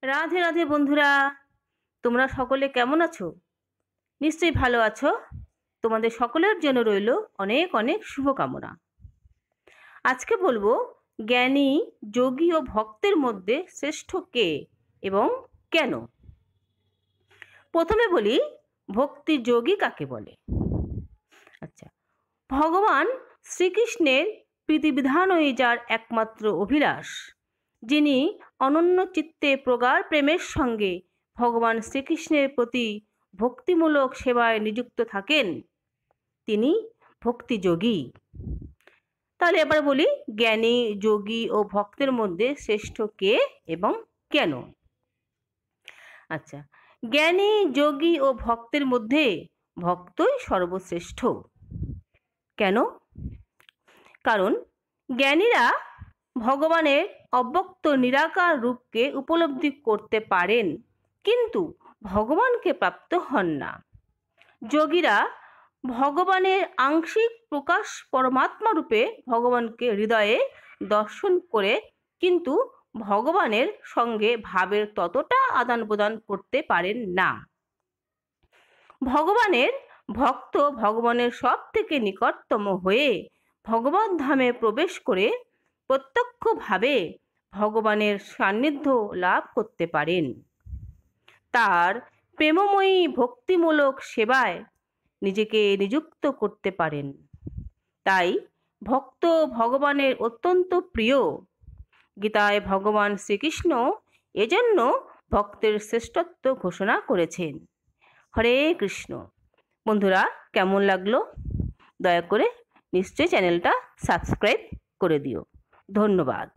রাধে রাধে বন্ধুরা, তোমরা সকলে কেমন আছো? নিশ্চয়ই ভালো আছো। তোমাদের সকলের জন্য রইল অনেক অনেক শুভকামনা। আজকে বলবো জ্ঞানী, যোগী ও ভক্তের মধ্যে শ্রেষ্ঠ কে এবং কেন। প্রথমে বলি ভক্তি যোগী কাকে বলে। আচ্ছা, ভগবান শ্রীকৃষ্ণের প্রীতিবিধানই যার একমাত্র অভিলাষ, যিনি অনন্য চিত্তে প্রগাঢ় প্রেমের সঙ্গে ভগবান শ্রীকৃষ্ণের প্রতি ভক্তিমূলক সেবায় নিযুক্ত থাকেন, তিনি ভক্তিযোগী। তাহলে এবার বলি জ্ঞানী, যোগী ও ভক্তের মধ্যে শ্রেষ্ঠ কে এবং কেন। আচ্ছা, জ্ঞানী, যোগী ও ভক্তের মধ্যে ভক্তই সর্বশ্রেষ্ঠ। কেন? কারণ জ্ঞানীরা ভগবানের অব্যক্ত নিরাকার রূপকে উপলব্ধি করতে পারেন, কিন্তু ভগবানকে প্রাপ্ত হন না। যোগীরা ভগবানের আংশিক প্রকাশ পরমাত্মা রূপে ভগবানকে হৃদয়ে দর্শন করে, কিন্তু ভগবানের সঙ্গে ভাবের ততটা আদান প্রদান করতে পারেন না। ভগবানের ভক্ত ভগবানের সব থেকে নিকটতম হয়ে ভগবত ধামে প্রবেশ করে প্রত্যক্ষভাবে ভগবানের সান্নিধ্য লাভ করতে পারেন। তার প্রেমময়ী ভক্তিমূলক সেবায় নিজেকে নিযুক্ত করতে পারেন। তাই ভক্ত ভগবানের অত্যন্ত প্রিয়। গীতায় ভগবান শ্রীকৃষ্ণ এজন্য ভক্তের শ্রেষ্ঠত্ব ঘোষণা করেছেন। হরে কৃষ্ণ। বন্ধুরা, কেমন লাগলো? দয়া করে নিশ্চয়ই চ্যানেলটা সাবস্ক্রাইব করে দিও। ধন্যবাদ।